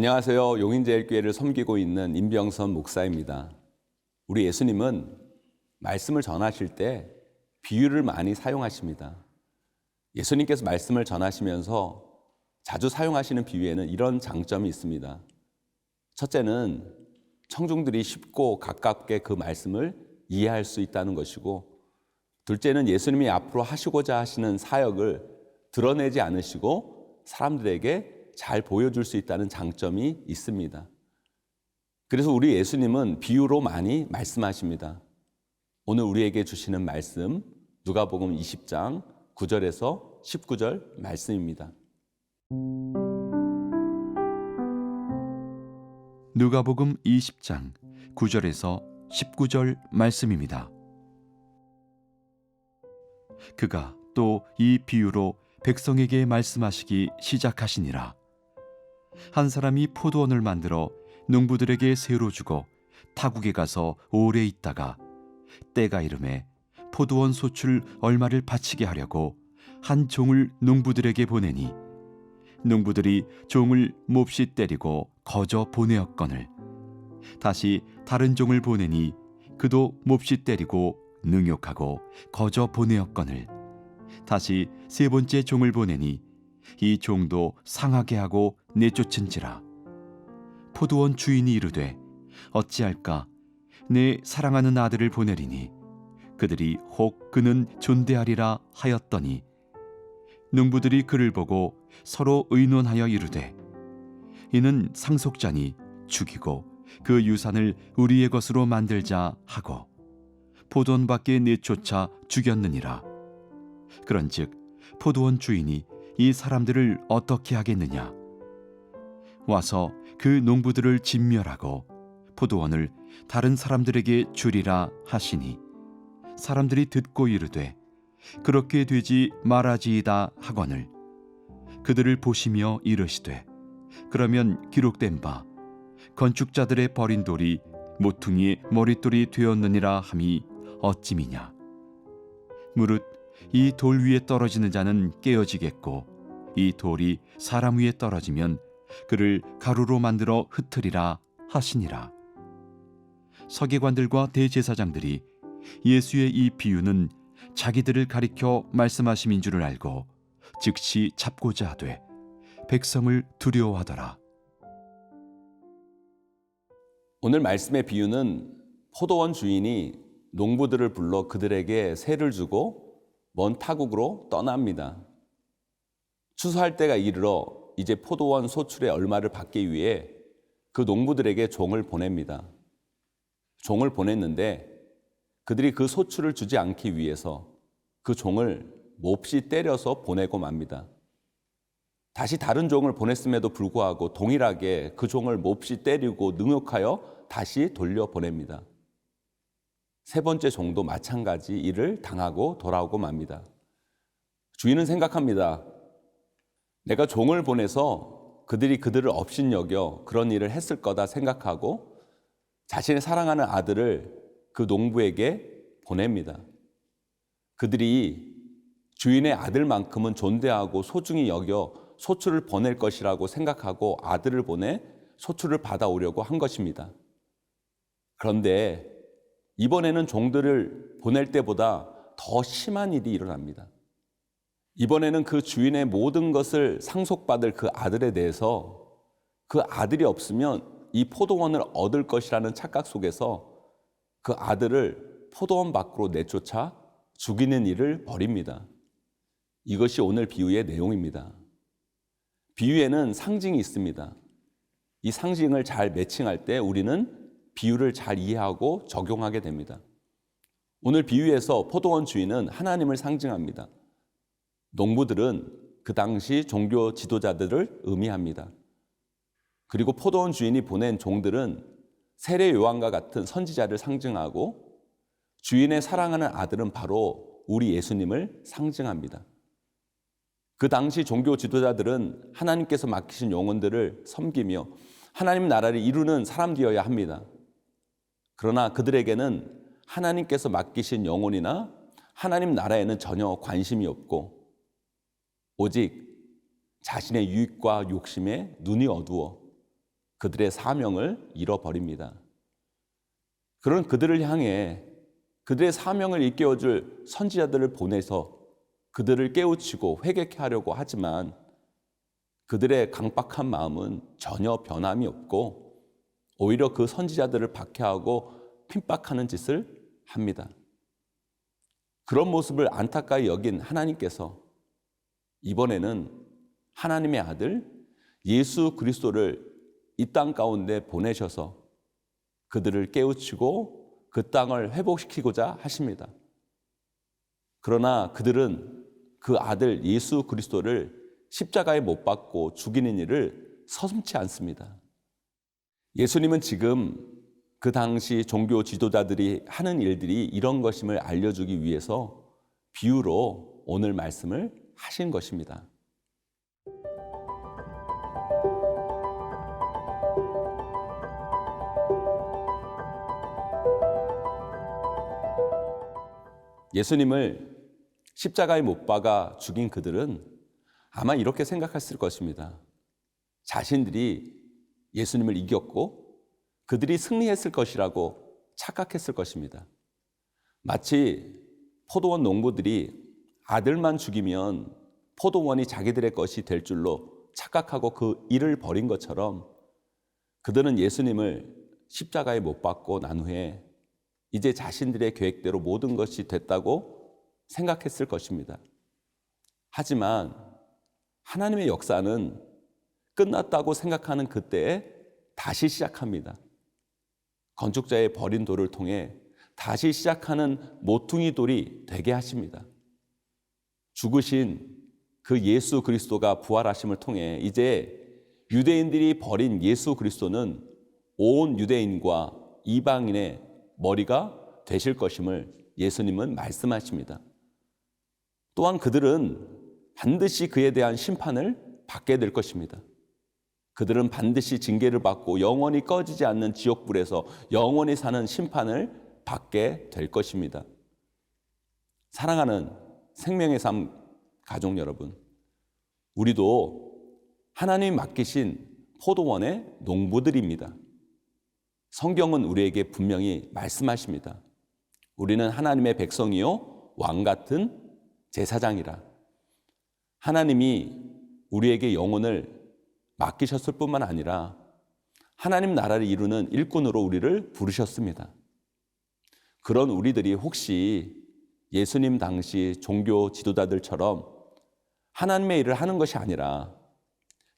안녕하세요. 용인제일교회를 섬기고 있는 임병선 목사입니다. 우리 예수님은 말씀을 전하실 때 비유를 많이 사용하십니다. 예수님께서 말씀을 전하시면서 자주 사용하시는 비유에는 이런 장점이 있습니다. 첫째는 청중들이 쉽고 가깝게 그 말씀을 이해할 수 있다는 것이고, 둘째는 예수님이 앞으로 하시고자 하시는 사역을 드러내지 않으시고 사람들에게 잘 보여줄 수 있다는 장점이 있습니다. 그래서 우리 예수님은 비유로 많이 말씀하십니다. 오늘 우리에게 주시는 말씀 누가복음 20장 9절에서 19절 말씀입니다. 누가복음 20장 9절에서 19절 말씀입니다. 그가 또 이 비유로 백성에게 말씀하시기 시작하시니라. 한 사람이 포도원을 만들어 농부들에게 새로 주고 타국에 가서 오래 있다가 때가 이르매 포도원 소출 얼마를 바치게 하려고 한 종을 농부들에게 보내니 농부들이 종을 몹시 때리고 거저 보내었거늘 다시 다른 종을 보내니 그도 몹시 때리고 능욕하고 거저 보내었거늘 다시 세 번째 종을 보내니 이 종도 상하게 하고 내쫓은지라. 포도원 주인이 이르되 어찌할까 내 사랑하는 아들을 보내리니 그들이 혹 그는 존대하리라 하였더니 농부들이 그를 보고 서로 의논하여 이르되 이는 상속자니 죽이고 그 유산을 우리의 것으로 만들자 하고 포도원 밖에 내쫓아 죽였느니라. 그런즉 포도원 주인이 이 사람들을 어떻게 하겠느냐? 와서 그 농부들을 진멸하고 포도원을 다른 사람들에게 주리라 하시니 사람들이 듣고 이르되 그렇게 되지 말아지이다 하거늘 그들을 보시며 이르시되 그러면 기록된 바 건축자들의 버린 돌이 모퉁이의 머릿돌이 되었느니라 함이 어찌미냐? 무릇 이 돌 위에 떨어지는 자는 깨어지겠고 이 돌이 사람 위에 떨어지면 그를 가루로 만들어 흩으리라 하시니라. 서기관들과 대제사장들이 예수의 이 비유는 자기들을 가리켜 말씀하심인 줄을 알고 즉시 잡고자 하되 백성을 두려워하더라. 오늘 말씀의 비유는 포도원 주인이 농부들을 불러 그들에게 세를 주고 먼 타국으로 떠납니다. 추수할 때가 이르러 이제 포도원 소출의 얼마를 받기 위해 그 농부들에게 종을 보냅니다. 종을 보냈는데 그들이 그 소출을 주지 않기 위해서 그 종을 몹시 때려서 보내고 맙니다. 다시 다른 종을 보냈음에도 불구하고 동일하게 그 종을 몹시 때리고 능욕하여 다시 돌려보냅니다. 세 번째 종도 마찬가지 일을 당하고 돌아오고 맙니다. 주인은 생각합니다. 내가 종을 보내서 그들을 업신여겨 그런 일을 했을 거다 생각하고 자신의 사랑하는 아들을 그 농부에게 보냅니다. 그들이 주인의 아들만큼은 존대하고 소중히 여겨 소출을 보낼 것이라고 생각하고 아들을 보내 소출을 받아오려고 한 것입니다. 그런데 이번에는 종들을 보낼 때보다 더 심한 일이 일어납니다. 이번에는 그 주인의 모든 것을 상속받을 그 아들에 대해서 그 아들이 없으면 이 포도원을 얻을 것이라는 착각 속에서 그 아들을 포도원 밖으로 내쫓아 죽이는 일을 벌입니다. 이것이 오늘 비유의 내용입니다. 비유에는 상징이 있습니다. 이 상징을 잘 매칭할 때 우리는 비유를 잘 이해하고 적용하게 됩니다. 오늘 비유에서 포도원 주인은 하나님을 상징합니다. 농부들은 그 당시 종교 지도자들을 의미합니다. 그리고 포도원 주인이 보낸 종들은 세례 요한과 같은 선지자를 상징하고 주인의 사랑하는 아들은 바로 우리 예수님을 상징합니다. 그 당시 종교 지도자들은 하나님께서 맡기신 영혼들을 섬기며 하나님 나라를 이루는 사람들이어야 합니다. 그러나 그들에게는 하나님께서 맡기신 영혼이나 하나님 나라에는 전혀 관심이 없고 오직 자신의 유익과 욕심에 눈이 어두워 그들의 사명을 잃어버립니다. 그런 그들을 향해 그들의 사명을 일깨워줄 선지자들을 보내서 그들을 깨우치고 회개케 하려고 하지만 그들의 강박한 마음은 전혀 변함이 없고 오히려 그 선지자들을 박해하고 핍박하는 짓을 합니다. 그런 모습을 안타까이 여긴 하나님께서 이번에는 하나님의 아들 예수 그리스도를 이 땅 가운데 보내셔서 그들을 깨우치고 그 땅을 회복시키고자 하십니다. 그러나 그들은 그 아들 예수 그리스도를 십자가에 못 박고 죽이는 일을 서슴지 않습니다. 예수님은 지금 그 당시 종교 지도자들이 하는 일들이 이런 것임을 알려주기 위해서 비유로 오늘 말씀을 하신 것입니다. 예수님을 십자가에 못 박아 죽인 그들은 아마 이렇게 생각했을 것입니다. 자신들이 예수님을 이겼고 그들이 승리했을 것이라고 착각했을 것입니다. 마치 포도원 농부들이 아들만 죽이면 포도원이 자기들의 것이 될 줄로 착각하고 그 일을 벌인 것처럼 그들은 예수님을 십자가에 못 박고 난 후에 이제 자신들의 계획대로 모든 것이 됐다고 생각했을 것입니다. 하지만 하나님의 역사는 끝났다고 생각하는 그때에 다시 시작합니다. 건축자의 버린 돌을 통해 다시 시작하는 모퉁이 돌이 되게 하십니다. 죽으신 그 예수 그리스도가 부활하심을 통해 이제 유대인들이 버린 예수 그리스도는 온 유대인과 이방인의 머리가 되실 것임을 예수님은 말씀하십니다. 또한 그들은 반드시 그에 대한 심판을 받게 될 것입니다. 그들은 반드시 징계를 받고 영원히 꺼지지 않는 지옥불에서 영원히 사는 심판을 받게 될 것입니다. 사랑하는 생명의 삶 가족 여러분, 우리도 하나님이 맡기신 포도원의 농부들입니다. 성경은 우리에게 분명히 말씀하십니다. 우리는 하나님의 백성이요 왕 같은 제사장이라. 하나님이 우리에게 영혼을 맡기셨을 뿐만 아니라 하나님 나라를 이루는 일꾼으로 우리를 부르셨습니다. 그런 우리들이 혹시 예수님 당시 종교 지도자들처럼 하나님의 일을 하는 것이 아니라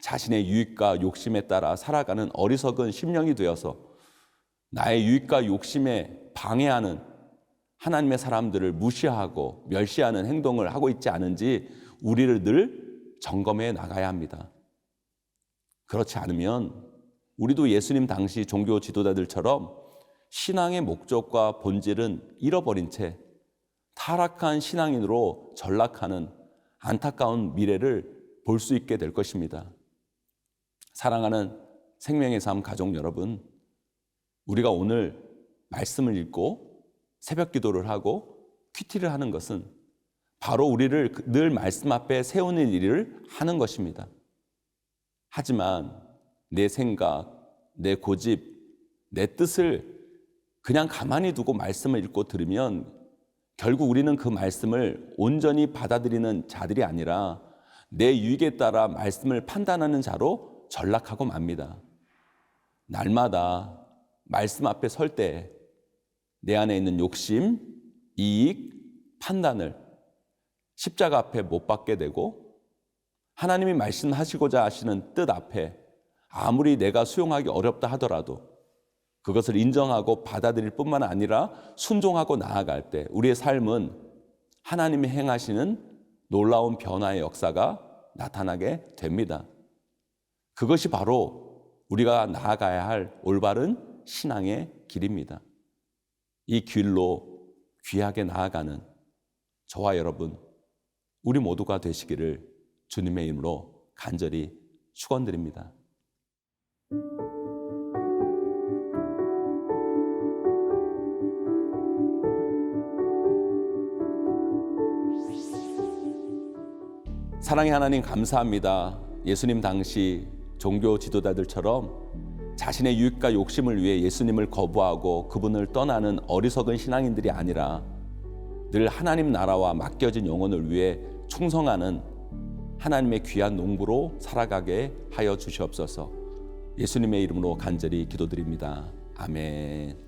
자신의 유익과 욕심에 따라 살아가는 어리석은 심령이 되어서 나의 유익과 욕심에 방해하는 하나님의 사람들을 무시하고 멸시하는 행동을 하고 있지 않은지 우리를 늘 점검해 나가야 합니다. 그렇지 않으면 우리도 예수님 당시 종교 지도자들처럼 신앙의 목적과 본질은 잃어버린 채 타락한 신앙인으로 전락하는 안타까운 미래를 볼 수 있게 될 것입니다. 사랑하는 생명의 삶 가족 여러분, 우리가 오늘 말씀을 읽고 새벽 기도를 하고 큐티를 하는 것은 바로 우리를 늘 말씀 앞에 세우는 일을 하는 것입니다. 하지만 내 생각, 내 고집, 내 뜻을 그냥 가만히 두고 말씀을 읽고 들으면 결국 우리는 그 말씀을 온전히 받아들이는 자들이 아니라 내 유익에 따라 말씀을 판단하는 자로 전락하고 맙니다. 날마다 말씀 앞에 설 때 내 안에 있는 욕심, 이익, 판단을 십자가 앞에 못 박게 되고 하나님이 말씀하시고자 하시는 뜻 앞에 아무리 내가 수용하기 어렵다 하더라도 그것을 인정하고 받아들일 뿐만 아니라 순종하고 나아갈 때 우리의 삶은 하나님이 행하시는 놀라운 변화의 역사가 나타나게 됩니다. 그것이 바로 우리가 나아가야 할 올바른 신앙의 길입니다. 이 길로 귀하게 나아가는 저와 여러분, 우리 모두가 되시기를 주님의 이름으로 간절히 축원드립니다. 사랑의 하나님 감사합니다. 예수님 당시 종교 지도자들처럼 자신의 유익과 욕심을 위해 예수님을 거부하고 그분을 떠나는 어리석은 신앙인들이 아니라 늘 하나님 나라와 맡겨진 영혼을 위해 충성하는 하나님의 귀한 농부로 살아가게 하여 주시옵소서. 예수님의 이름으로 간절히 기도드립니다. 아멘.